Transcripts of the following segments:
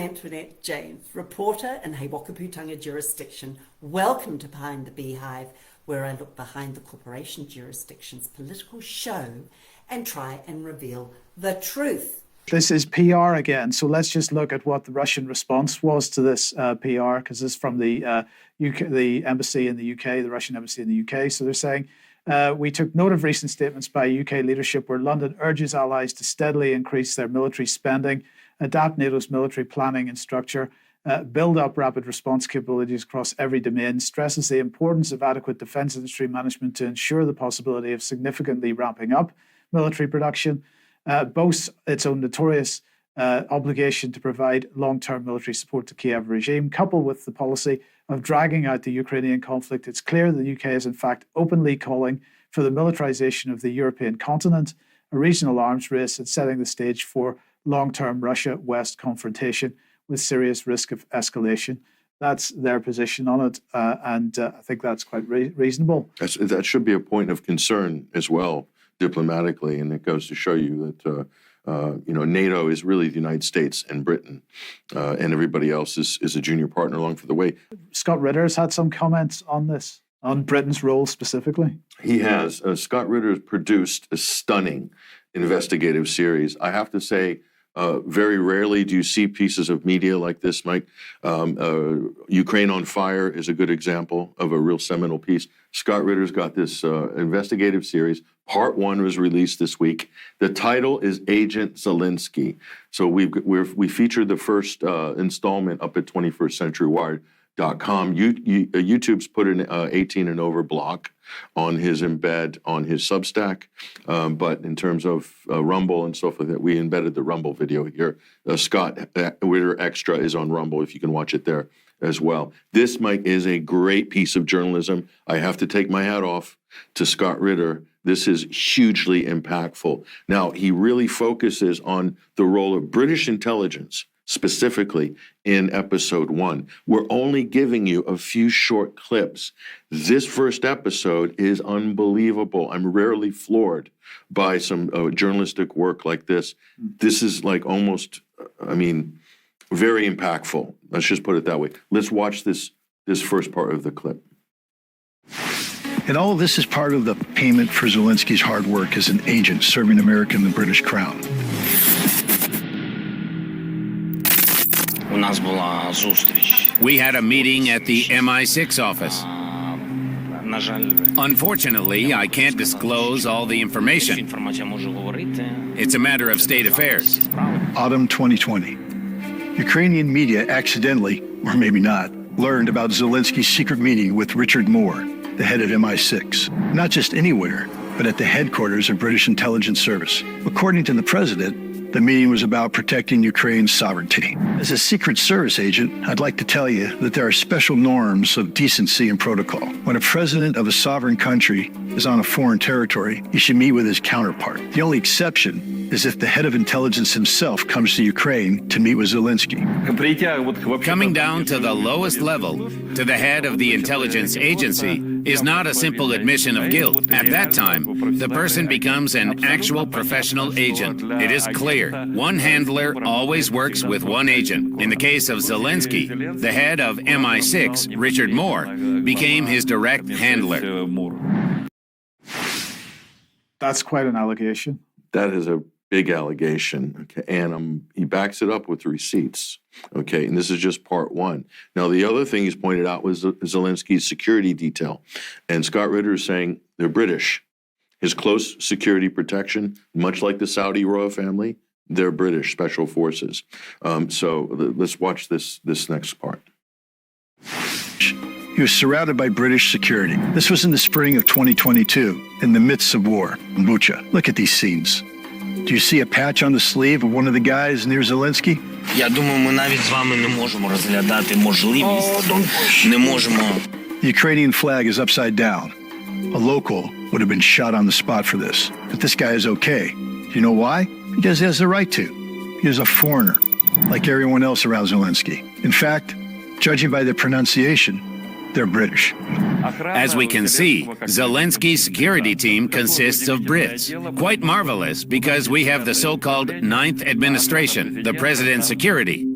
Antoinette James, reporter in Hei-Wakaputanga jurisdiction. Welcome to Behind the Beehive, where I look behind the corporation jurisdiction's political show and try and reveal the truth. This is PR again, so let's just look at what the Russian response was to this PR, because this is from the UK, the embassy in the UK, the Russian embassy in the UK. So they're saying, we took note of recent statements by UK leadership where London urges allies to steadily increase their military spending, adapt NATO's military planning and structure, build up rapid response capabilities across every domain, stresses the importance of adequate defence industry management to ensure the possibility of significantly ramping up military production, boasts its own notorious obligation to provide long-term military support to Kiev regime, coupled with the policy of dragging out the Ukrainian conflict. It's clear that the UK is in fact openly calling for the militarization of the European continent, a regional arms race, and setting the stage for long-term Russia-West confrontation with serious risk of escalation. That's their position on it, and I think that's quite reasonable. That should be a point of concern as well, diplomatically, and it goes to show you that NATO is really the United States and Britain, and everybody else is a junior partner along for the way. Scott Ritter's had some comments on this, on Britain's role specifically. He has. Scott Ritter has produced a stunning investigative series. I have to say, very rarely do you see pieces of media like this, Mike. Ukraine on Fire is a good example of a real seminal piece. Scott Ritter's got this investigative series. Part 1 was released this week. The title is Agent Zelensky. So we featured the first installment up at 21stCenturyWire.com. YouTube's put an 18 and over block on his embed on his Substack. But in terms of Rumble and stuff like that, we embedded the Rumble video here. Scott Ritter Extra is on Rumble, if you can watch it there as well. This, Mike, is a great piece of journalism. I have to take my hat off to Scott Ritter. This is hugely impactful. Now, he really focuses on the role of British intelligence, specifically in episode 1. We're only giving you a few short clips. This first episode is unbelievable. I'm rarely floored by some journalistic work like this. This is like almost, very impactful. Let's just put it that way. Let's watch this first part of the clip. And all of this is part of the payment for Zelensky's hard work as an agent serving America and the British Crown. We had a meeting at the MI6 office. Unfortunately, I can't disclose all the information. It's a matter of state affairs. Autumn 2020. Ukrainian media accidentally, or maybe not, learned about Zelensky's secret meeting with Richard Moore, the head of MI6. Not just anywhere, but at the headquarters of British intelligence service. According to the president, the meeting was about protecting Ukraine's sovereignty. As a Secret Service agent, I'd like to tell you that there are special norms of decency and protocol. When a president of a sovereign country is on a foreign territory, he should meet with his counterpart. The only exception is if the head of intelligence himself comes to Ukraine to meet with Zelensky. Coming down to the lowest level, to the head of the intelligence agency, is not a simple admission of guilt. At that time, the person becomes an actual professional agent. It is clear. One handler always works with one agent. In the case of Zelensky, the head of MI6, Richard Moore, became his direct handler. That's quite an allegation. That is a big allegation, okay, and he backs it up with receipts, okay, and this is just part 1. Now, the other thing he's pointed out was Zelensky's security detail, and Scott Ritter is saying they're British. His close security protection, much like the Saudi royal family, they're British special forces. So let's watch this next part. He was surrounded by British security. This was in the spring of 2022, in the midst of war in Bucha. Look at these scenes. Do you see a patch on the sleeve of one of the guys near Zelensky? The Ukrainian flag is upside down. A local would have been shot on the spot for this. But this guy is okay. Do you know why? Because he has the right to. He is a foreigner, like everyone else around Zelensky. In fact, judging by their pronunciation, they're British. As we can see, Zelensky's security team consists of Brits. Quite marvelous, because we have the so-called Ninth Administration, the President's security,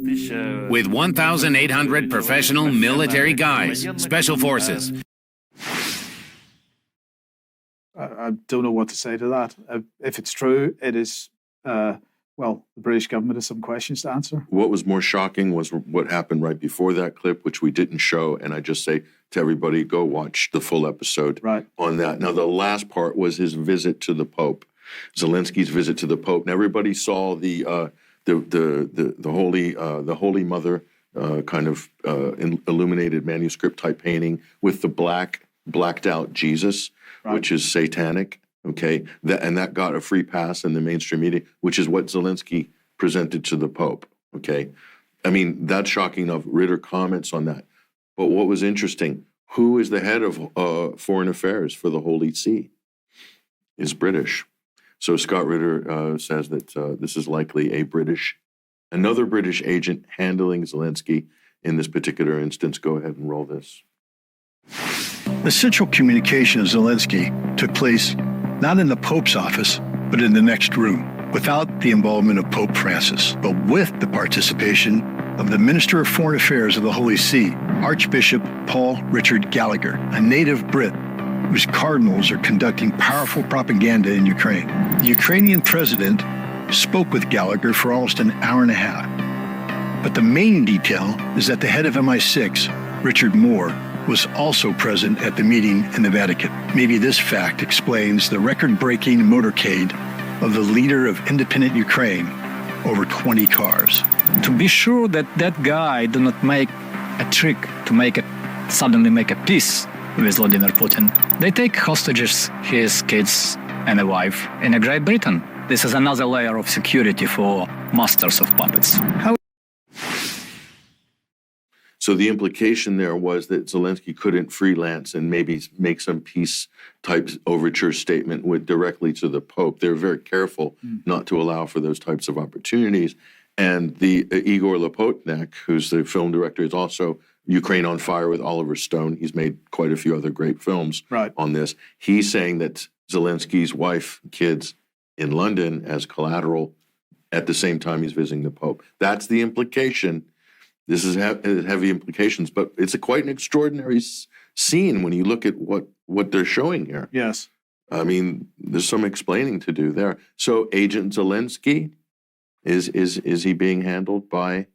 with 1,800 professional military guys, special forces. I don't know what to say to that. If it's true, it is, well, the British government has some questions to answer. What was more shocking was what happened right before that clip, which we didn't show. And I just say to everybody, go watch the full episode on that. Now, the last part was his visit to the Pope, Zelensky's visit to the Pope. And everybody saw the Holy Mother kind of illuminated manuscript type painting with the blacked out Jesus, which is satanic. Okay, that got a free pass in the mainstream media, which is what Zelensky presented to the Pope. Okay, I mean, that's shocking enough. Ritter comments on that. But what was interesting, who is the head of foreign affairs for the Holy See? Is British. So Scott Ritter says that this is likely another British agent handling Zelensky in this particular instance. Go ahead and roll this. The central communication of Zelensky took place not in the Pope's office, but in the next room, without the involvement of Pope Francis, but with the participation of the Minister of Foreign Affairs of the Holy See, Archbishop Paul Richard Gallagher, a native Brit whose cardinals are conducting powerful propaganda in Ukraine. The Ukrainian president spoke with Gallagher for almost an hour and a half. But the main detail is that the head of MI6, Richard Moore, was also present at the meeting in the Vatican. Maybe this fact explains the record-breaking motorcade of the leader of independent Ukraine, over 20 cars. To be sure that that guy do not make a trick to suddenly make a peace with Vladimir Putin, they take hostages his kids and a wife in Great Britain. This is another layer of security for masters of puppets. So the implication there was that Zelensky couldn't freelance and maybe make some peace-type overture statement directly to the Pope. They were very careful not to allow for those types of opportunities. And the Igor Lopotnak, who's the film director, is also Ukraine on Fire with Oliver Stone. He's made quite a few other great films on this. He's saying that Zelensky's wife, kids in London as collateral at the same time he's visiting the Pope. That's the implication. This is heavy implications, but it's quite an extraordinary scene when you look at what they're showing here. Yes. I mean, there's some explaining to do there. So Agent Zelensky, is he being handled by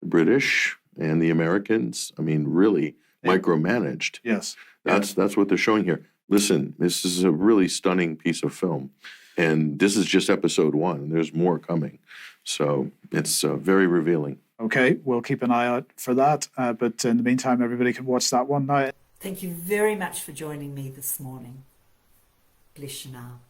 the British and the Americans? I mean, really micromanaged. Yes. That's what they're showing here. Listen, this is a really stunning piece of film. And this is just episode 1. There's more coming. So it's very revealing. Okay, we'll keep an eye out for that. But in the meantime, everybody can watch that one now. Thank you very much for joining me this morning. Bless you now.